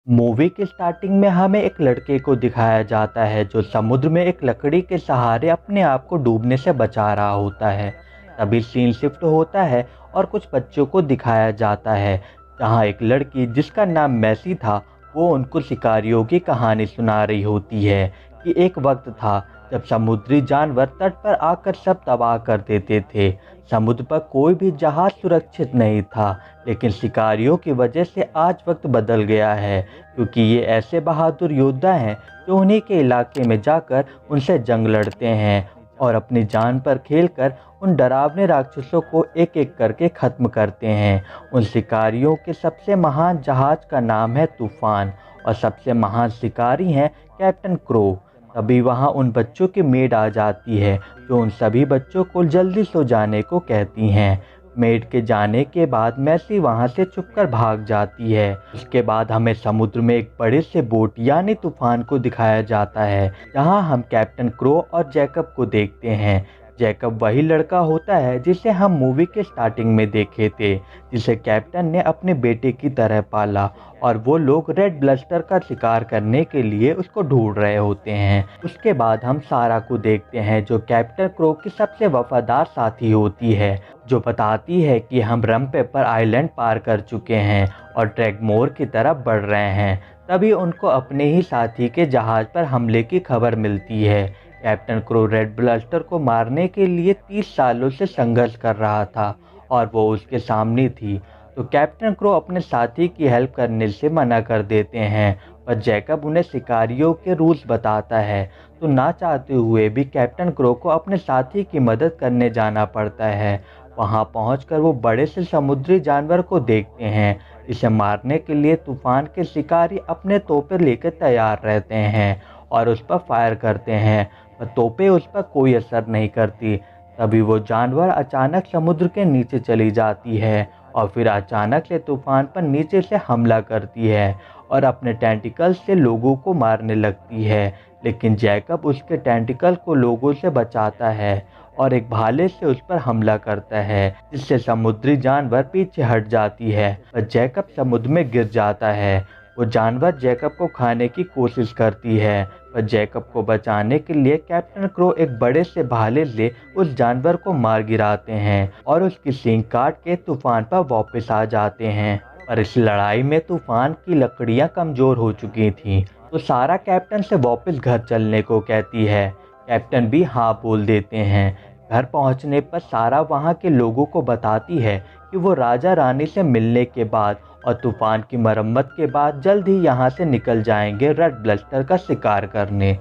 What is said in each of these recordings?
Movie की starting में हमें एक लड़के को दिखाया जाता है जो समुद्र में एक लकड़ी के सहारे अपने आप को डूबने से बचा रहा होता है। तभी सीन शिफ्ट होता है और कुछ बच्चों को दिखाया जाता है, जहां एक लड़की जिसका नाम मैसी था वो उनको शिकारियों की कहानी सुना रही होती है कि एक वक्त था जब समुद्री जानवर तट पर आकर सब तबाह कर देते थे। समुद्र पर कोई भी जहाज सुरक्षित नहीं था, लेकिन शिकारियों की वजह से आज वक्त बदल गया है, क्योंकि ये ऐसे बहादुर योद्धा हैं जो उन्हीं के इलाके में जाकर उनसे जंग लड़ते हैं और अपनी जान पर खेलकर उन डरावने राक्षसों को एक एक करके ख़त्म करते हैं। उन शिकारियों के सबसे महान जहाज का नाम है तूफान और सबसे महान शिकारी हैं कैप्टन क्रो। तभी वहाँ उन बच्चों की मेड आ जाती है जो उन सभी बच्चों को जल्दी सो जाने को कहती हैं। मेड के जाने के बाद मैसी वहां से छुपकर भाग जाती है। उसके बाद हमें समुद्र में एक बड़े से बोट यानी तूफान को दिखाया जाता है, जहां हम कैप्टन क्रो और जैकब को देखते हैं। जैकब वही लड़का होता है जिसे हम मूवी के स्टार्टिंग में देखे थे, जिसे कैप्टन ने अपने बेटे की तरह पाला और वो लोग रेड ब्लस्टर का शिकार करने के लिए उसको ढूंढ रहे होते हैं। उसके बाद हम सारा को देखते हैं जो कैप्टन क्रो की सबसे वफादार साथी होती है, जो बताती है कि हम रम पेपर आइलैंड पार कर चुके हैं और ट्रैगमोर की तरफ बढ़ रहे हैं। तभी उनको अपने ही साथी के जहाज पर हमले की खबर मिलती है। कैप्टन क्रो रेड ब्लस्टर को मारने के लिए 30 सालों से संघर्ष कर रहा था और वो उसके सामने थी, तो कैप्टन क्रो अपने साथी की हेल्प करने से मना कर देते हैं। पर जैकब उन्हें शिकारियों के रूल्स बताता है, तो ना चाहते हुए भी कैप्टन क्रो को अपने साथी की मदद करने जाना पड़ता है। वहां पहुंचकर वो बड़े से समुद्री जानवर को देखते हैं, जिसे मारने के लिए तूफान के शिकारी अपने तोपे लेकर तैयार रहते हैं और उस पर फायर करते हैं, पर तोपे उस पर कोई असर नहीं करती। तभी वो जानवर अचानक समुद्र के नीचे चली जाती है और फिर अचानक से तूफान पर नीचे से हमला करती है और अपने टेंटिकल्स से लोगों को मारने लगती है। लेकिन जैकब उसके टेंटिकल को लोगों से बचाता है और एक भाले से उस पर हमला करता है, जिससे समुद्री जानवर पीछे हट जाती है और जैकब समुद्र में गिर जाता है। वो जानवर जैकब को खाने की कोशिश करती है, पर जैकब को बचाने के लिए कैप्टन क्रो एक बड़े से भाले से उस जानवर को मार गिराते हैं और उसकी सींग काट के तूफान पर वापस आ जाते हैं। पर इस लड़ाई में तूफान की लकड़ियां कमजोर हो चुकी थीं, तो सारा कैप्टन से वापस घर चलने को कहती है। कैप्टन भी हाँ बोल देते हैं। घर पहुंचने पर सारा वहां के लोगों को बताती है कि वो राजा रानी से मिलने के बाद और तूफान की मरम्मत के बाद जल्द ही यहाँ से निकल जाएंगे रेड ब्लस्टर का शिकार करने।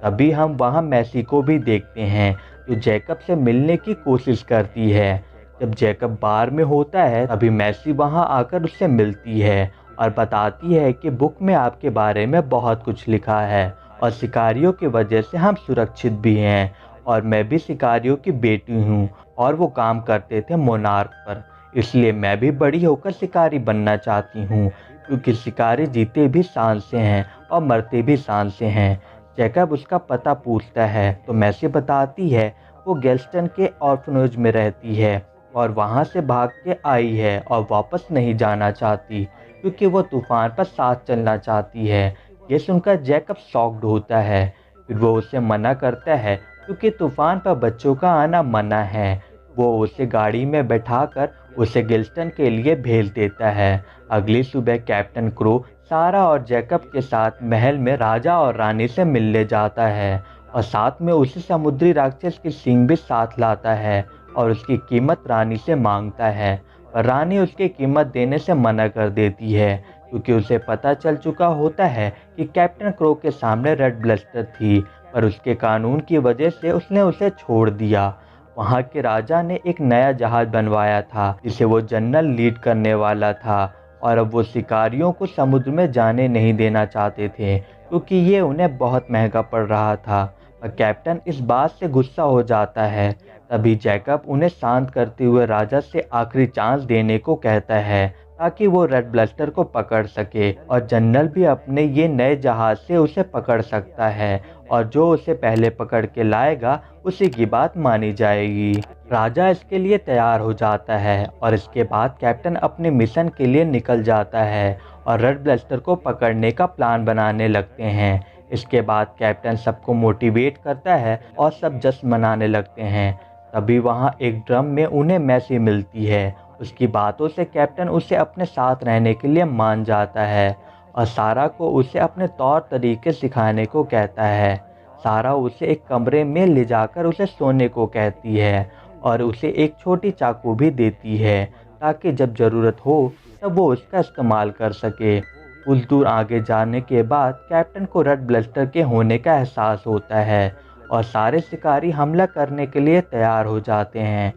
तभी हम वहाँ मैसी को भी देखते हैं, जो जैकब से मिलने की कोशिश करती है। जब जैकब बार में होता है तभी मैसी वहाँ आकर उससे मिलती है और बताती है कि बुक में आपके बारे में बहुत कुछ लिखा है और शिकारियों की वजह से हम सुरक्षित भी हैं, और मैं भी शिकारियों की बेटी हूँ और वो काम करते थे मोनार्क पर, इसलिए मैं भी बड़ी होकर शिकारी बनना चाहती हूँ, क्योंकि शिकारी जीते भी शान से हैं और मरते भी शान से हैं। जैकब उसका पता पूछता है तो मैसी बताती है वो गेल्स्टन के ऑर्फनेज में रहती है और वहाँ से भाग के आई है और वापस नहीं जाना चाहती, क्योंकि वो तूफान पर साथ चलना चाहती है। ये सुनकर जैकब शॉक्ड होता है, फिर वो उसे मना करता है क्योंकि तूफान पर बच्चों का आना मना है। वो उसे गाड़ी में बैठाकर उसे गिल्स्टन के लिए भेज देता है। अगली सुबह कैप्टन क्रो सारा और जैकब के साथ महल में राजा और रानी से मिलने जाता है और साथ में उसी समुद्री राक्षस की सींग भी साथ लाता है और उसकी कीमत रानी से मांगता है, पर रानी उसकी कीमत देने से मना कर देती है, क्योंकि उसे पता चल चुका होता है कि कैप्टन क्रो के सामने रेड ब्लस्टर थी, पर उसके कानून की वजह से उसने उसे छोड़ दिया। वहाँ के राजा ने एक नया जहाज बनवाया था जिसे वो जनरल लीड करने वाला था, और अब वो शिकारियों को समुद्र में जाने नहीं देना चाहते थे, क्योंकि ये उन्हें बहुत महंगा पड़ रहा था। और कैप्टन इस बात से गुस्सा हो जाता है। तभी जैकब उन्हें शांत करते हुए राजा से आखिरी चांस देने को कहता है, ताकि वो रेड ब्लस्टर को पकड़ सके, और जनरल भी अपने ये नए जहाज से उसे पकड़ सकता है, और जो उसे पहले पकड़ के लाएगा उसी की बात मानी जाएगी। राजा इसके लिए तैयार हो जाता है और इसके बाद कैप्टन अपने मिशन के लिए निकल जाता है और रेड ब्लास्टर को पकड़ने का प्लान बनाने लगते हैं। इसके बाद कैप्टन सबको मोटिवेट करता है और सब जश्न मनाने लगते हैं। तभी वहाँ एक ड्रम में उन्हें मैसी मिलती है। उसकी बातों से कैप्टन उसे अपने साथ रहने के लिए मान जाता है और सारा को उसे अपने तौर तरीके सिखाने को कहता है। सारा उसे एक कमरे में ले जाकर उसे सोने को कहती है और उसे एक छोटी चाकू भी देती है ताकि जब ज़रूरत हो तब वो उसका इस्तेमाल कर सके। कुछ दूर आगे जाने के बाद कैप्टन को रेड ब्लास्टर के होने का एहसास होता है और सारे शिकारी हमला करने के लिए तैयार हो जाते हैं।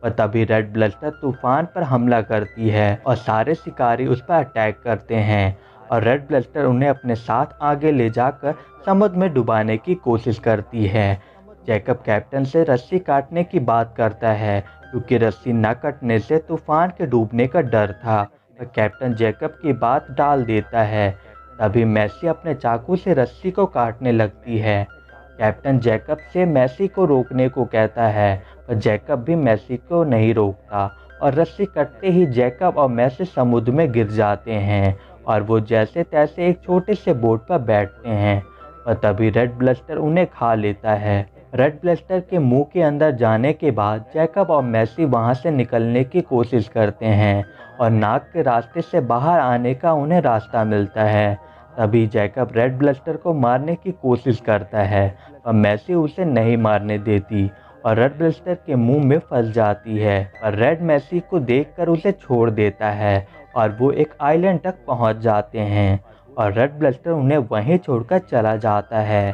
पर तभी रेड ब्लास्टर तूफान पर हमला करती है और सारे शिकारी उस पर अटैक करते हैं और रेड ब्लास्टर उन्हें अपने साथ आगे ले जाकर समुद्र में डुबाने की कोशिश करती है। जैकब कैप्टन से रस्सी काटने की बात करता है क्योंकि रस्सी न कटने से तूफान के डूबने का डर था। पर कैप्टन जैकब की बात टाल देता है। तभी मैसी अपने चाकू से रस्सी को काटने लगती है। कैप्टन जैकब से मैसी को रोकने को कहता है पर जैकब भी मैसी को नहीं रोकता और रस्सी कटते ही जैकब और मैसी समुद्र में गिर जाते हैं और वो जैसे तैसे एक छोटे से बोट पर बैठते हैं। और तभी रेड ब्लास्टर उन्हें खा लेता है। रेड ब्लास्टर के मुंह के अंदर जाने के बाद जैकब और मैसी वहां से निकलने की कोशिश करते हैं और नाक के रास्ते से बाहर आने का उन्हें रास्ता मिलता है। तभी जैकब रेड ब्लास्टर को मारने की कोशिश करता है और मैसी उसे नहीं मारने देती और रेड ब्लास्टर के मुंह में फंस जाती है। और रेड मैसी को देखकर उसे छोड़ देता है और वो एक आइलैंड तक पहुंच जाते हैं और रेड ब्लास्टर उन्हें वहीं छोड़कर चला जाता है।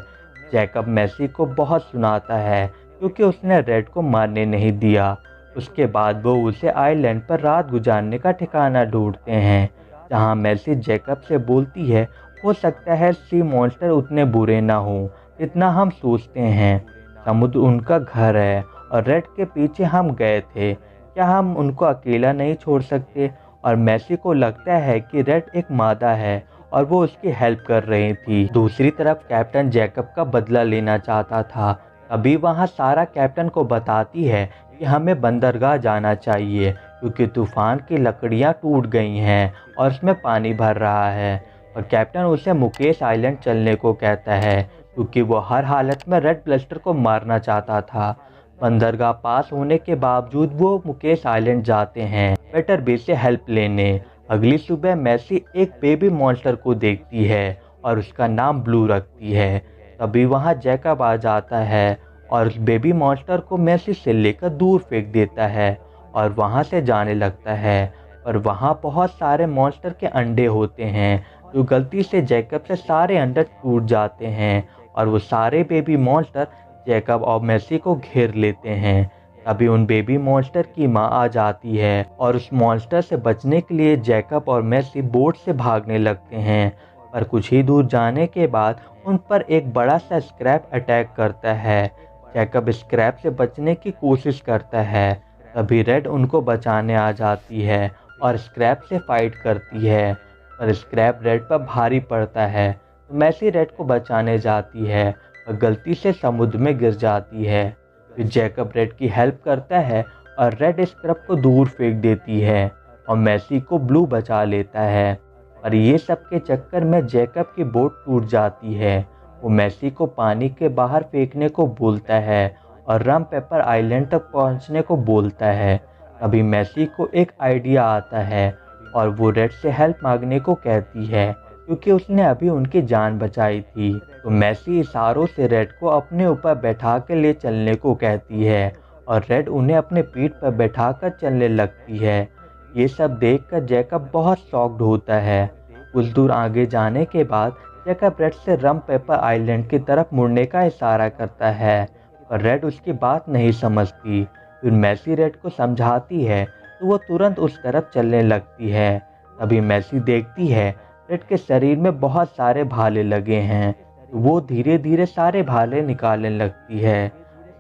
जैकब मैसी को बहुत सुनाता है क्योंकि उसने रेड को मारने नहीं दिया। उसके बाद वो उसे आइलैंड पर रात गुजारने का ठिकाना ढूंढते हैं जहां मैसी जैकब से बोलती है हो सकता है सी मॉन्स्टर उतने बुरे ना हो जितना हम सोचते हैं। समुद्र उनका घर है और रेड के पीछे हम गए थे, क्या हम उनको अकेला नहीं छोड़ सकते? और मैसी को लगता है कि रेड एक मादा है और वो उसकी हेल्प कर रही थी। दूसरी तरफ कैप्टन जैकब का बदला लेना चाहता था। अभी वहाँ सारा कैप्टन को बताती है कि हमें बंदरगाह जाना चाहिए क्योंकि तूफान की लकड़ियाँ टूट गई हैं और उसमें पानी भर रहा है। और कैप्टन उसे मुकेश आइलैंड चलने को कहता है क्योंकि वो हर हालत में रेड ब्लास्टर को मारना चाहता था। बंदरगाह पास होने के बावजूद वो मुकेश आइलैंड जाते हैं बेटर बी से हेल्प लेने। अगली सुबह मैसी एक बेबी मॉन्स्टर को देखती है और उसका नाम ब्लू रखती है। तभी वहाँ जैकब आ जाता है और उस बेबी मॉन्स्टर को मैसी से लेकर दूर फेंक देता है और वहाँ से जाने लगता है। पर वहाँ बहुत सारे मॉन्स्टर के अंडे होते हैं जो गलती से जैकब से सारे अंडे टूट जाते हैं और वो सारे बेबी मॉन्स्टर जैकब और मैसी को घेर लेते हैं। तभी उन बेबी मॉन्स्टर की मां आ जाती है और उस मॉन्स्टर से बचने के लिए जैकब और मैसी बोट से भागने लगते हैं। पर कुछ ही दूर जाने के बाद उन पर एक बड़ा सा स्क्रैप अटैक करता है। जैकब स्क्रैप से बचने की कोशिश करता है। तभी रेड उनको बचाने आ जाती है और स्क्रैप से फाइट करती है पर स्क्रैप रेड पर भारी पड़ता है तो मैसी रेड को बचाने जाती है और गलती से समुद्र में गिर जाती है। फिर जैकब रेड की हेल्प करता है और रेड स्क्रैप को दूर फेंक देती है और मैसी को ब्लू बचा लेता है। और ये सब के चक्कर में जैकब की बोट टूट जाती है। वो मैसी को पानी के बाहर फेंकने को बोलता है और रम पेपर आइलैंड तक पहुंचने को बोलता है। तभी मैसी को एक आइडिया आता है और वो रेड से हेल्प मांगने को कहती है क्योंकि उसने अभी उनकी जान बचाई थी। तो मैसी इशारों से रेड को अपने ऊपर बैठा के ले चलने को कहती है और रेड उन्हें अपने पीठ पर बैठाकर चलने लगती है। ये सब देखकर जैकब बहुत शॉक्ड होता है। कुछ दूर आगे जाने के बाद जैकब रेड से रम पेपर आइलैंड की तरफ मुड़ने का इशारा करता है पर रेड उसकी बात नहीं समझती। फिर मैसी रेड को समझाती है तो वो तुरंत उस तरफ चलने लगती है। तभी मैसी देखती है रेड के शरीर में बहुत सारे भाले लगे हैं तो वो धीरे धीरे सारे भाले निकालने लगती है।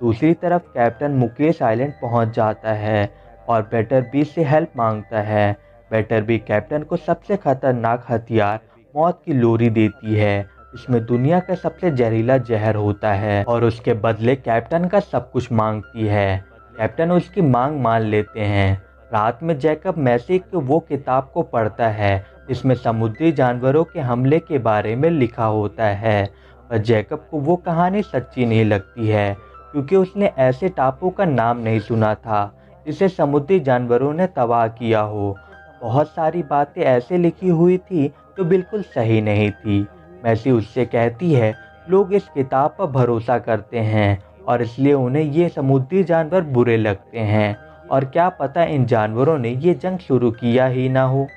दूसरी तरफ कैप्टन मुकेश आइलैंड पहुंच जाता है और बेटर बी से हेल्प मांगता है। बेटर बी कैप्टन को सबसे खतरनाक हथियार मौत की लोरी देती है। इसमें दुनिया का सबसे जहरीला जहर होता है और उसके बदले कैप्टन का सब कुछ मांगती है। कैप्टन उसकी मांग मान लेते हैं। रात में जैकब मैसी की वो किताब को पढ़ता है जिसमें समुद्री जानवरों के हमले के बारे में लिखा होता है। पर जैकब को वो कहानी सच्ची नहीं लगती है, क्योंकि उसने ऐसे टापू का नाम नहीं सुना था जिसे समुद्री जानवरों ने तबाह किया हो। बहुत सारी बातें ऐसे लिखी हुई थी जो बिल्कुल सही नहीं थी। मैसी उससे कहती है, लोग इस किताब पर भरोसा करते हैं और इसलिए उन्हें ये समुद्री जानवर बुरे लगते हैं, और क्या पता इन जानवरों ने ये जंग शुरू किया ही ना हो।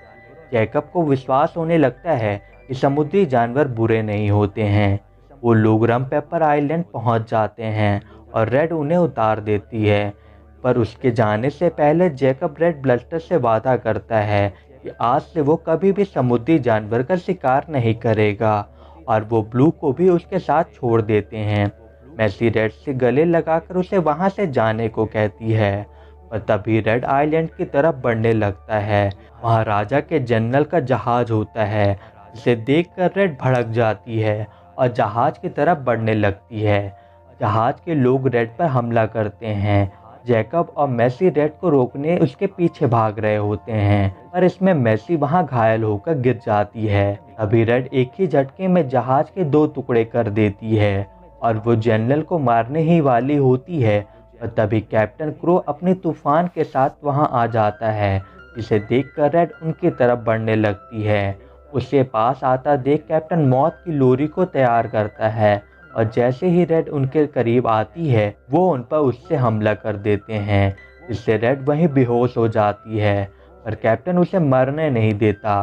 जैकब को विश्वास होने लगता है कि समुद्री जानवर बुरे नहीं होते हैं। वो लोग रम पेपर आइलैंड पहुंच जाते हैं और रेड उन्हें उतार देती है। पर उसके जाने से पहले जैकब रेड ब्लस्टर से वादा करता है कि आज से वो कभी भी समुद्री जानवर का शिकार नहीं करेगा, और वो ब्लू को भी उसके साथ छोड़ देते हैं। मैसी रेड से गले लगाकर उसे वहां से जाने को कहती है, पर तभी रेड आइलैंड की तरफ बढ़ने लगता है। वहाँ राजा के जनरल का जहाज होता है, जिसे देखकर रेड भड़क जाती है और जहाज की तरफ बढ़ने लगती है। जहाज के लोग रेड पर हमला करते हैं। जैकब और मैसी रेड को रोकने उसके पीछे भाग रहे होते हैं, पर इसमें मैसी वहां घायल होकर गिर जाती है। अभी रेड एक ही झटके में जहाज के 2 टुकड़े कर देती है और वो जनरल को मारने ही वाली होती है। और तभी कैप्टन क्रो अपनी तूफान के साथ वहां आ जाता है, जिसे देखकर रेड उनकी तरफ बढ़ने लगती है। उसके पास आता देख कैप्टन मौत की लोरी को तैयार करता है, और जैसे ही रेड उनके करीब आती है वो उन पर उससे हमला कर देते हैं, जिससे रेड वहीं बेहोश हो जाती है। पर कैप्टन उसे मरने नहीं देता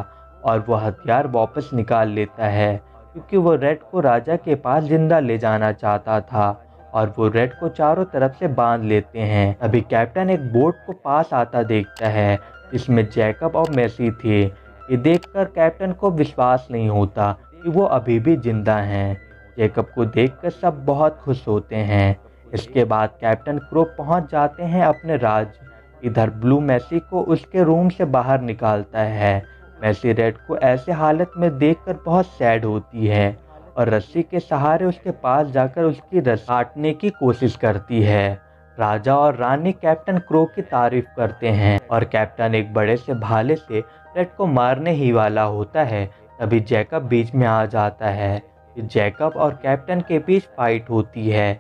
और वो हथियार वापस निकाल लेता है, क्योंकि वो रेड को राजा के पास जिंदा ले जाना चाहता था, और वो रेड को चारों तरफ से बांध लेते हैं। अभी कैप्टन एक बोट को पास आता देखता है, जिसमें जैकब और मैसी थे। ये देखकर कैप्टन को विश्वास नहीं होता कि वो अभी भी जिंदा हैं। जैकब को देखकर सब बहुत खुश होते हैं। इसके बाद कैप्टन क्रो पहुंच जाते हैं अपने राज्य। इधर ब्लू मैसी को उसके रूम से बाहर निकालता है। मैसी रेड को ऐसे हालत में देखकर बहुत सैड होती है और रस्सी के सहारे उसके पास जाकर उसकी रस्सी काटने की कोशिश करती है। राजा और रानी कैप्टन क्रो की तारीफ करते हैं और कैप्टन एक बड़े से भाले से रेड को मारने ही वाला होता है। तभी जैकब बीच में आ जाता है। जैकब और कैप्टन के बीच फाइट होती है।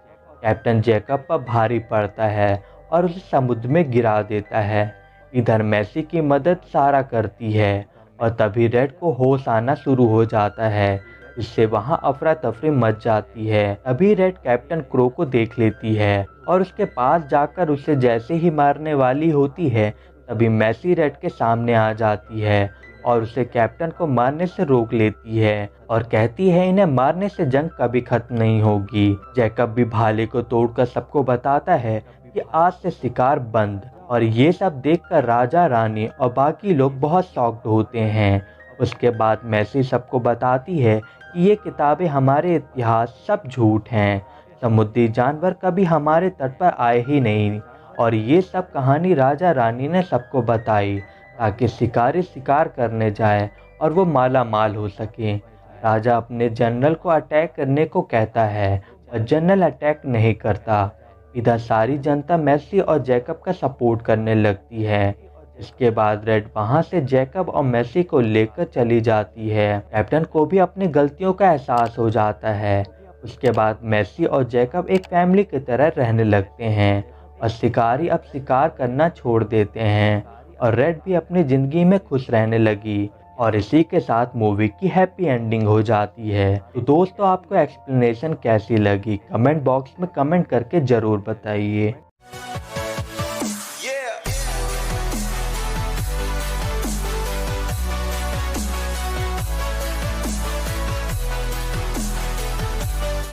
कैप्टन जैकब पर भारी पड़ता है और उसे समुद्र में गिरा देता है। इधर मैसी की मदद सारा करती है और तभी रेड को होश आना शुरू हो जाता है, इससे वहां अफरा तफरी मच जाती है। अभी रेड कैप्टन क्रो को देख लेती है और उसके पास जाकर उसे जैसे ही मारने वाली होती है, तभी मैसी रेड के सामने आ जाती है और उसे कैप्टन को मारने से रोक लेती है और कहती है इन्हें मारने से जंग कभी खत्म नहीं होगी। जैकब भी भाले को तोड़कर सबको बताता है कि आज से शिकार बंद, और ये सब देखकर राजा रानी और बाकी लोग बहुत शॉक्ड होते हैं। उसके बाद मैसी सबको बताती है कि ये किताबें हमारे इतिहास सब झूठ हैं, समुद्री जानवर कभी हमारे तट पर आए ही नहीं, और ये सब कहानी राजा रानी ने सबको बताई ताकि शिकारी शिकार करने जाए और वो माला माल हो सके। राजा अपने जनरल को अटैक करने को कहता है और जनरल अटैक नहीं करता। इधर सारी जनता मैसी और जैकब का सपोर्ट करने लगती है। इसके बाद रेड वहां से जैकब और मैसी को लेकर चली जाती है। कैप्टन को भी अपनी गलतियों का एहसास हो जाता है। उसके बाद मैसी और जैकब एक फैमिली की तरह रहने लगते हैं और शिकारी अब शिकार करना छोड़ देते हैं, और रेड भी अपनी ज़िंदगी में खुश रहने लगी। और इसी के साथ मूवी की हैप्पी एंडिंग हो जाती है। तो दोस्तों, आपको एक्सप्लेनेशन कैसी लगी कमेंट बॉक्स में कमेंट करके ज़रूर बताइए।